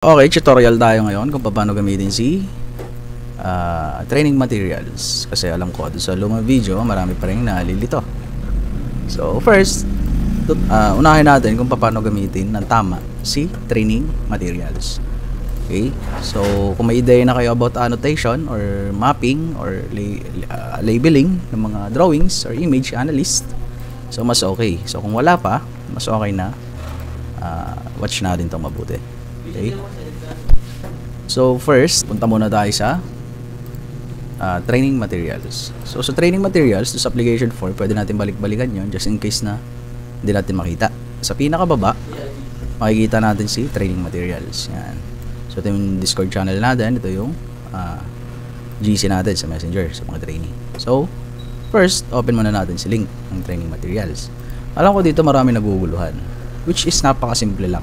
Okay, tutorial tayo ngayon kung paano gamitin si training materials. Kasi alam ko, sa lumang video, marami pa rin nalilito. So, first, unahin natin kung paano gamitin ng tama si training materials. Okay? So, kung may ideya na kayo about annotation or mapping or labeling ng mga drawings or image analyst, so mas okay. So, kung wala pa, mas okay na watch natin itong mabuti. Okay. So first, punta muna tayo sa training materials. So sa training materials, sa application 4, pwede natin balik-balikan yon just in case na hindi natin makita. Sa pinakababa, makikita natin si training materials. Yan. So ito yung Discord channel natin. Ito yung GC natin sa Messenger, sa mga training. So first, open muna natin si link ng training materials. Alam ko dito marami naguguluhan, which is napakasimple lang.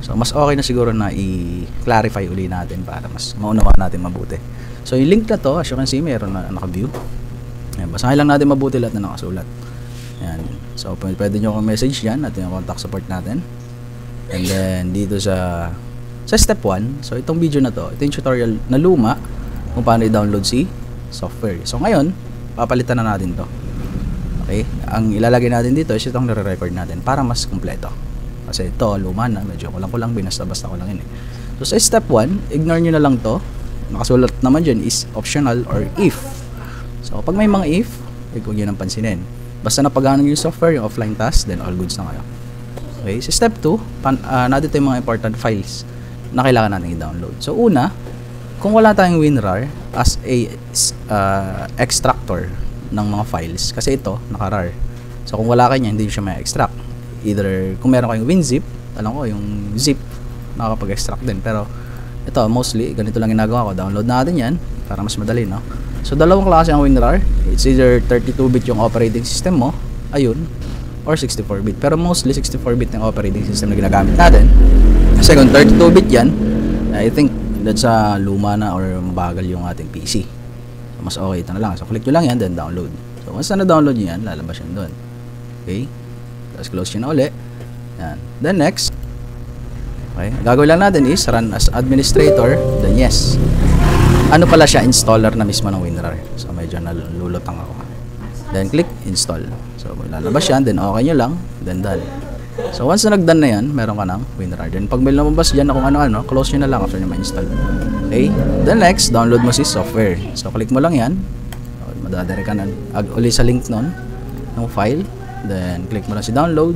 So, mas okay na siguro na i-clarify uli natin para mas maunawaan natin mabuti. So, yung link na to, as you can see, mayroon na naka-view. Ayan, basahin lang natin mabuti lahat na nakasulat. Ayan. So, pwede nyo akong message yan at yung contact support natin. And then, dito sa step 1, so itong video na to, ito yung tutorial na luma kung paano i-download si software. So, ngayon, papalitan na natin to. Okay? Ang ilalagay natin dito is itong nare-record natin para mas kumpleto. Kasi ito, luma na. Medyo kulang-kulang. Binasta-basta ko lang yun eh. So, sa step 1, ignore nyo na lang to. Nakasulat naman dyan is optional or if. So, pag may mga if, huwag nyo nang pansinin. Basta napagana nyo yung software, yung offline task, then all goods na kayo. Okay? Sa step 2, natin ito yung mga important files na kailangan natin i-download. So, una, kung wala tayong WinRAR as a extractor ng mga files, kasi ito, naka-RAR. So, kung wala kayo hindi siya may extract. Either kung meron kayong WinZip, alam ko yung zip nakakapag-extract din, pero ito mostly ganito lang ginagawa ko. Download natin yan para mas madali, no? So dalawang klase ang WinRAR. It's either 32-bit yung operating system mo, ayun, or 64-bit. Pero mostly 64-bit yung operating system na ginagamit natin. Kasi kung 32-bit yan, I think that's luma na or mabagal yung ating PC. So mas okay ito na lang. So click nyo lang yan, then download. So once na download nyo yan, lalabas yan doon. Okay? Tapos close yun na uli. Yan. Then next, okay, gagawin lang natin is run as administrator. Then yes, ano pala siya, installer na mismo ng WinRAR. So medyo nalulutang ako. Then click install. So lalabas yan, then okay nyo lang, then done. So once na nag-done na yan, meron ka ng WinRAR. Then pag may lumabas dyan na kung ano-ano, close nyo na lang after nyo ma-install. Okay, then next, download mo si software. So click mo lang yan, madadari ka na uli sa link nun ng file. Then click mo lang si download.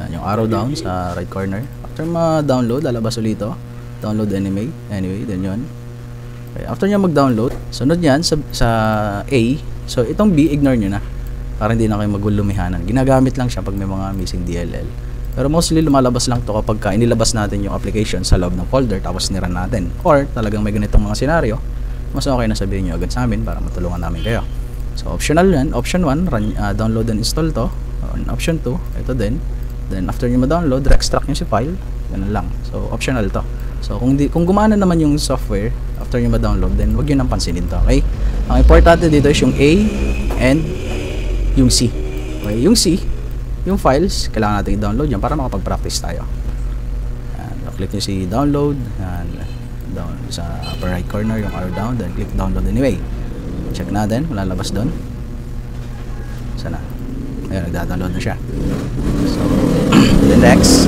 Yan, yung arrow down sa right corner. After ma-download, lalabas ulit ito. Download anyway, then yun. Okay, after nyo mag-download, sunod yan sa A. So itong B, ignore nyo na para hindi na kayo magulumihanan. Ginagamit lang siya pag may mga missing DLL. Pero mostly lumalabas lang to kapag inilabas natin yung application sa loob ng folder tapos niran natin. Or talagang may ganitong mga senaryo, mas okay na sabihin nyo agad sa amin para matulungan namin kayo. So optional yan. Option 1, download and install to. On option 2, ito din. Then after nyo ma-download, extract nyo si file. Ganun lang. So optional to. So kung gumana naman yung software after nyo ma-download, then wag nyo nang pansinin to. Okay? Ang importante dito is yung A and yung C. Okay? Yung C, yung files, kailangan natin i-download yan para makapag-practice tayo. Yan. Click nyo si download. Yan. Down sa upper right corner yung arrow down, then click download anyway. Check natin, lalabas doon. Sana. Ayun, nagda-download na siya. So, the next,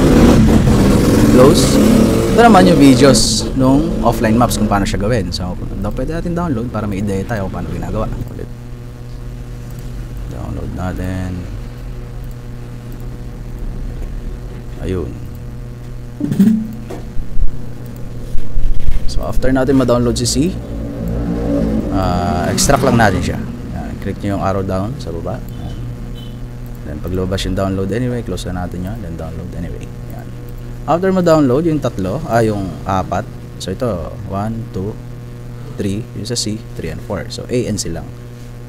close. Ito naman yung videos nung offline maps kung paano siya gawin. So, pwede natin download para may ideya tayo kung paano ginagawa. Ulit. Download natin. Ayun. So, after natin ma-download si C, extract lang natin siya. Yan, click nyo yung arrow down sa baba. Yan. Then pag lumabas yung download anyway, close na natin yun. Then download anyway. Yan. After mo download yung tatlo, yung apat. So ito, 1, 2, 3. Yung sa C, 3 and 4. So A and C lang.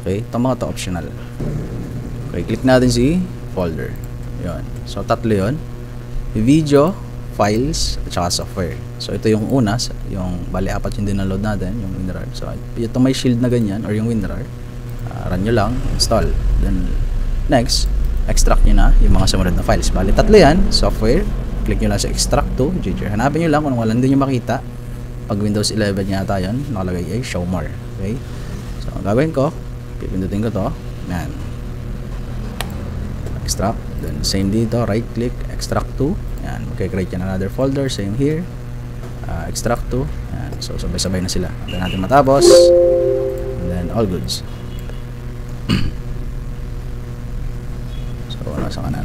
Okay, itong mga to optional. Okay, click natin si folder. Yun. So tatlo yun. Video, files, at saka software. So ito yung una, yung bali apat yung dinaload natin, yung WinRAR. So ito may shield na ganyan or yung WinRAR, run nyo lang, install. Then next, extract nyo na yung mga sumunod na files. Bali tatlo yan, software, click nyo lang sa extract to Ginger. Hanapin nyo lang kung walang din nyo makita. Pag Windows 11 yata yun, nakalagay ay show more. Okay, so ang gagawin ko, pipindutin ko to, yan, extract, then same dito, right click, extract to, yan, create yan another folder, same here, extract to, yan. So sabay-sabay na sila. Hanggang natin matapos, and then all goods. So nasa ka na.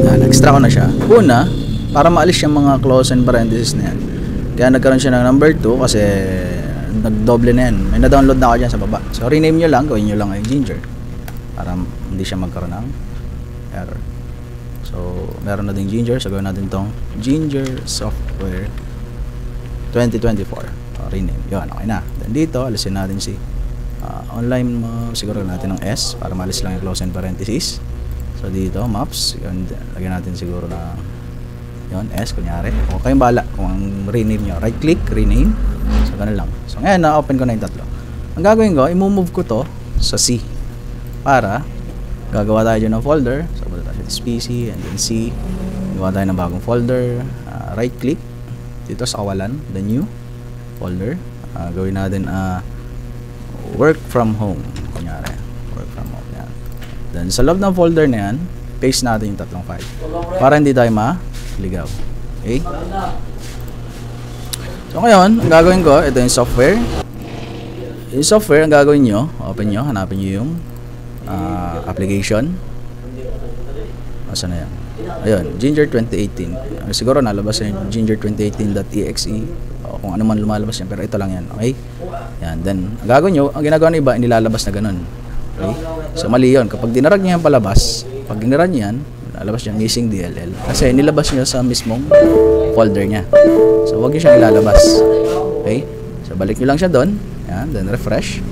Yan, extract ko na siya. Una, para maalis yung mga close and parentheses na yan. Kaya nagkaroon siya ng number 2 kasi nagdoble na yan. May na-download na ako dyan sa baba. So rename nyo lang, gawin nyo lang ay Ginger para hindi siya magkaroon ng error. So meron na din Ginger, so gawin natin tong Ginger Software 2024. Rename, yun, okay na. Then dito, alisin natin si online mo, siguro natin ng S para maalis lang yung close and parentheses. So dito, maps, yun, lagyan natin siguro na yun, S, kunyari. O kayong bala kung rename nyo. Right click, rename. So, ganun lang. So, ngayon, na-open ko na yung tatlo. Ang gagawin ko, i-move ko to sa C. Para, gagawa tayo dyan ng folder. So, punta tayo sa PC, and then C. Gawa tayo ng bagong folder. Right click. Dito sa kawalan, the new folder. Gawin natin, work from home. Kunyari, work from home. Yan. Then, sa loob ng folder na yan, paste natin yung tatlong file. Para hindi tayo ligaw. Okay? So ngayon, ang gagawin ko, ito yung software. Yung software, ang gagawin nyo, open nyo, hanapin nyo yung application. Asa na yan? Ayun, Ginger 2018. Siguro nalabas yung ginger2018.exe o kung ano man lumalabas yan, pero ito lang yan. Okay? Yan, then, ang gagawin nyo, ang ginagawa ng iba, inilalabas na ganun. Okay? So mali yun. Kapag dinarag nyo yan palabas, pag dinarag nyo yan, lalabas niya missing DLL kasi nilabas niya sa mismong folder niya. So wag niyo siyang ilalabas. Okay? So balik niyo lang siya doon. Yan, then refresh.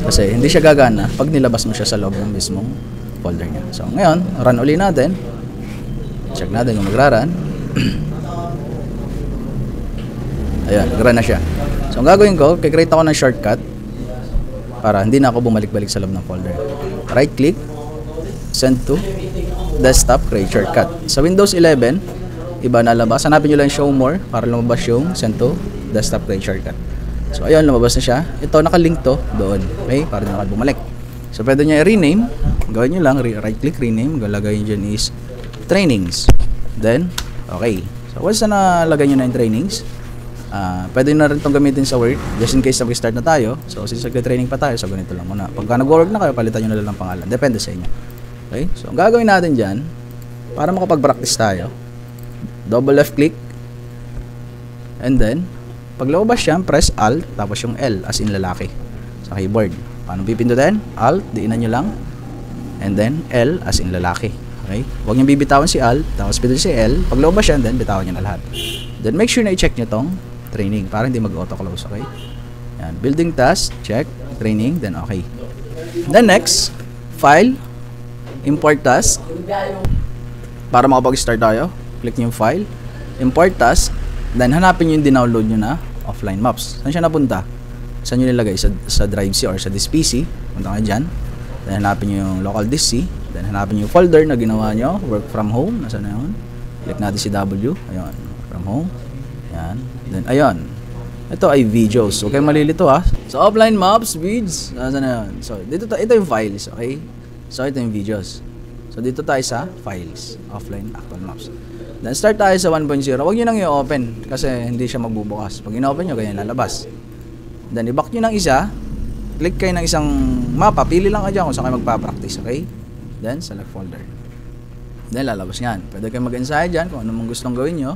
Kasi hindi siya gagana pag nilabas mo siya sa loob ng mismong folder niya. So ngayon, run uli natin. Check natin kung magra-run. Ayan, nag-run na siya. So ang gagawin ko, kikreate ako ng shortcut para hindi na ako bumalik-balik sa loob ng folder. Right click, send to desktop, create shortcut. Sa Windows 11, iba nalabas. Hanapin nyo lang show more para lumabas yung send to desktop, create shortcut. So ayun, lumabas na siya. Ito, nakalink to doon. Okay? Para na bumalik. So pwede nyo i-rename. Gawin nyo lang, right click, rename. Galagay nyo dyan is trainings. Then, okay. So once na nalagay nyo na yung trainings, pwede na rin itong gamitin sa Word. Just in case mag-start na tayo. So since nag-training pa tayo, so ganito lang muna. Pagka nag-work na kayo, palitan nyo na lang ang pangalan. Depende sa inyo. Okay, so ang gagawin natin dyan, para makapag-practice tayo, double left click, and then, pag lumabas siya, press Alt, tapos yung L, as in lalaki, sa keyboard. Paano pipindutin? Alt, diinan nyo lang, and then, L, as in lalaki. Okay, huwag nyo bibitawan si Alt, tapos pindutin si L, pag lumabas siya, then, bitawan nyo na lahat. Then, make sure na i-check nyo tong training, para hindi mag-auto-close, okay? Yan, building task, check, training, then okay. Then, next, file, import task. Para makapag-start tayo, click nyo yung file, import task, then hanapin nyo yung dinownload nyo na offline maps. Saan siya napunta? Saan nyo nilagay? Sa drive C or sa disk PC. Punta kayo dyan. Then hanapin nyo yung local disk C. Then hanapin nyo yung folder na ginawa nyo, work from home. Nasaan na yun? Click natin si W. Ayun, work from home. Yan. Then ayun. Ito ay videos. Okay, malilito ha. So offline maps, vids. Nasaan na yun? So ito yung files. Okay? So, ito yung videos. So, dito tayo sa files. Offline, actual maps. Then, start tayo sa 1.0. Huwag nyo nang i-open kasi hindi siya magbubukas. Pag in-open nyo, ganyan lalabas. Then, i-back nyo ng isa. Click kayo ng isang mapa. Pili lang kayo dyan kung saan kayo magpa-practice. Okay? Then, select folder. Then, lalabas yan. Pwede kayo mag-ensayo dyan kung ano mong gustong gawin nyo.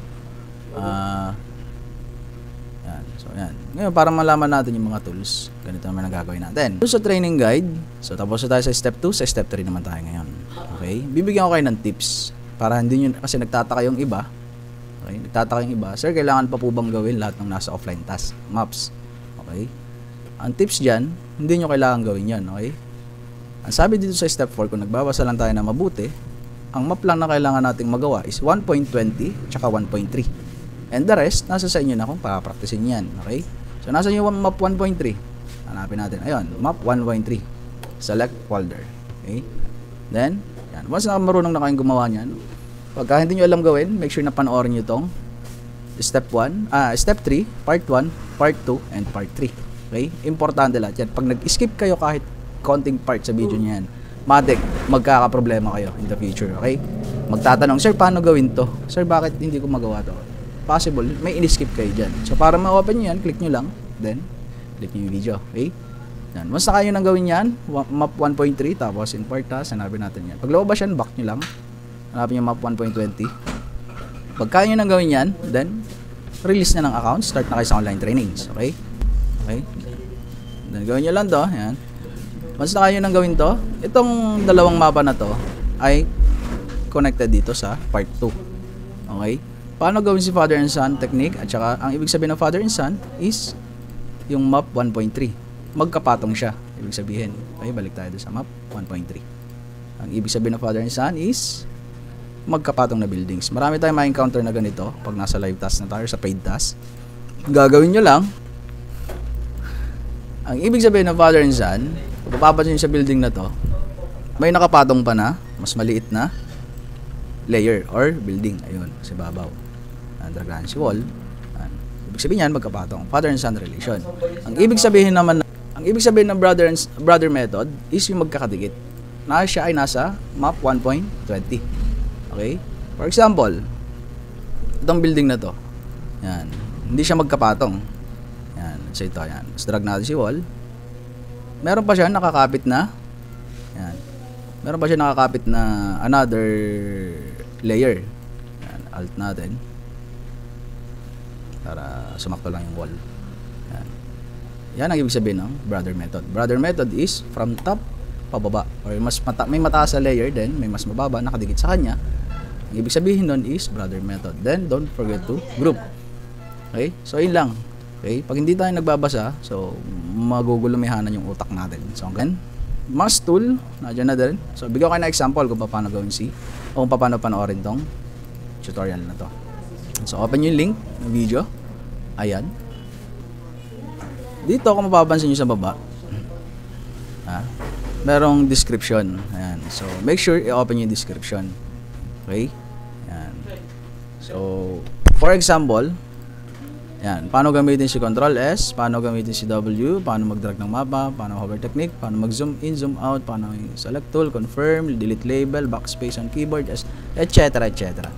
Yan. So, yan. Ngayon, para malaman natin yung mga tools, ganito naman ang gagawin natin. So, sa training guide, so tapos na tayo sa step 2, sa step 3 naman tayo ngayon. Okay? Bibigyan ko kayo ng tips para hindi nyo, kasi nagtataka yung iba. Okay? Nagtataka yung iba, sir, kailangan pa po bang gawin lahat ng nasa offline task, maps? Okay? Ang tips dyan, hindi nyo kailangan gawin yan. Okay? Ang sabi dito sa step 4, kung nagbabasa lang tayo na mabuti, ang map lang na kailangan nating magawa is 1.20 tsaka 1.3. And the rest, nasa sa inyo na kung papraktisin yan. Okay? So, nasa yung map 1.3. Hanapin natin. Ayun, map 1.3. Select folder. Okay? Then, yan. Once na marunong na kayong gumawa niyan, pagka hindi nyo alam gawin, make sure na panoorin nyo itong step 3, part 1, part 2, and part 3. Okay? Importante lahat yan. Pag nag-skip kayo kahit konting part sa video niyan, matik, magkakaproblema kayo in the future. Okay? Magtatanong, sir, paano gawin to? Sir, bakit hindi ko magawa to? Possible, may in-skip kayo dyan. So, para ma-open nyo yan, click nyo lang, then, click nyo yung video. Okay? Yan. Once na kayo nang gawin yan, map 1.3, tapos in part task, hanapin natin yan. Pag lumabas yan, back nyo lang. Hanapin yung map 1.20. Pag kaya nyo nang gawin yan, then, release na ng account, start na kayo sa online trainings. Okay? Okay? Then, gawin nyo lang to. Yan. Once na kayo nang gawin to, itong dalawang mapa na to, ay connected dito sa part 2. Okay? Paano gawin si Father and Son technique? At saka, ang ibig sabihin ng Father and Son is yung map 1.3. Magkapatong siya, ibig sabihin. Okay, balik tayo sa map 1.3. Ang ibig sabihin ng Father and Son is magkapatong na buildings. Marami tayong ma-encounter na ganito pag nasa live task na tayo, sa paid task. Gagawin nyo lang, ang ibig sabihin ng Father and Son, kung papapansin nyo sa building na to, may nakapatong pa na, mas maliit na layer or building. Ayun, sa babaw. Underground si wall. Ibig sabihin yan, magkapatong. Father and Son relation. Ang ibig sabihin ng brother method is yung magkakadikit. Siya ay nasa map 1.20. Okay? For example, itong building na to. Yan. Hindi siya magkapatong. Yan. So ito, yan. Mas drag natin si wall. Meron pa siya nakakapit na. Yan. Meron pa siya nakakapit na another layer. Yan. Alt natin. Para sumakto lang yung wall. Yan. Yan ang ibig sabihin ng brother method. Brother method is from top pababa. Or may mataas na layer, then may mas mababa nakadikit sa kanya. Ang ibig sabihin nun is brother method. Then don't forget to group. Okay? So yun lang. Okay? Pag hindi tayo nagbabasa, so magugulumihanan yung utak natin. So again, mask tool, nandiyan na din. So bigyan ko kayo na example kung paano gawin o kung paano panoorin tong tutorial na to. So open yung link ng video. Ayan. Dito kung mapapansin nyo sa baba, merong description. Ayan. So make sure i-open yung description. Okay? Ayan. So for example, ayan, paano gamitin si Control S, paano gamitin si W, paano mag-drag ng mapa, paano hover technique, paano mag-zoom in, zoom out, paano yung select tool, confirm, delete label, backspace on keyboard, etc. etc.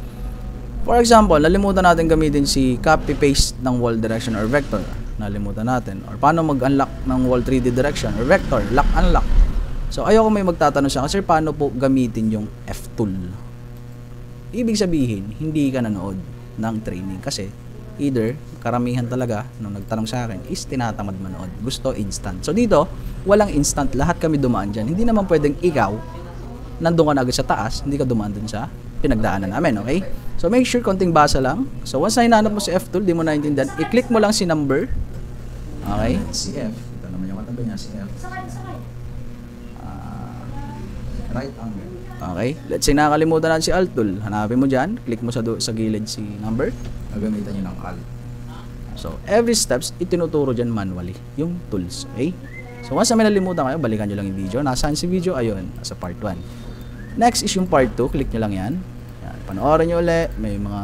For example, nalimutan natin gamitin si copy-paste ng wall direction or vector. Nalimutan natin. Or paano mag-unlock ng wall 3D direction or vector, lock-unlock. So, ayoko may magtatanong siya, sir, paano po gamitin yung F-tool? Ibig sabihin, hindi ka nanood ng training. Kasi, either, karamihan talaga, nung nagtanong sa akin, is tinatamad manood. Gusto instant. So, dito, walang instant. Lahat kami dumaan dyan. Hindi naman pwedeng ikaw, nandun ka na agad sa taas, hindi ka dumaan dun sa pinagdaanan namin, okay? So, make sure konting basa lang. So, once na hinanap mo si F-tool, di mo naintindihan, i-click mo lang si number. Okay? Si F. Ito naman yung katabi niya, si F. Right angle. Okay? Let's say nakakalimutan natin si Alt tool. Hanapin mo dyan. Click mo sa gilid si number. Gagamitan nyo ng Alt. So, every steps, itinuturo dyan manually. Yung tools. Okay? So, once na may nalimutan kayo, balikan nyo lang yung video. Nasaan si video? Ayun. Nasa part 1. Next is yung part 2. Click nyo lang yan. Yan. Panoorin nyo ulit. May mga...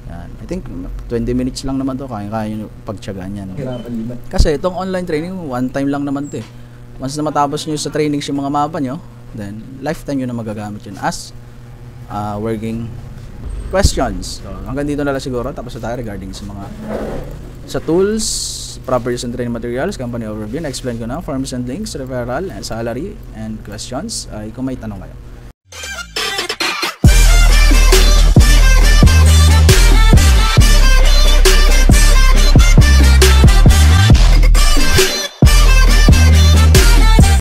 Yan. I think 20 minutes lang naman to. Kaya nyo pagtsagaan yan. Kasi itong online training, one time lang naman to eh. Once na matapos nyo sa trainings yung mga mapa nyo, then lifetime nyo na magagamit yun as working questions. So, hanggang dito na lang siguro. Tapos na tayo regarding sa mga sa tools, properties and training materials, company overview. Na-explain ko na, forms and links, referral, and salary, and questions. Kung may tanong kayo.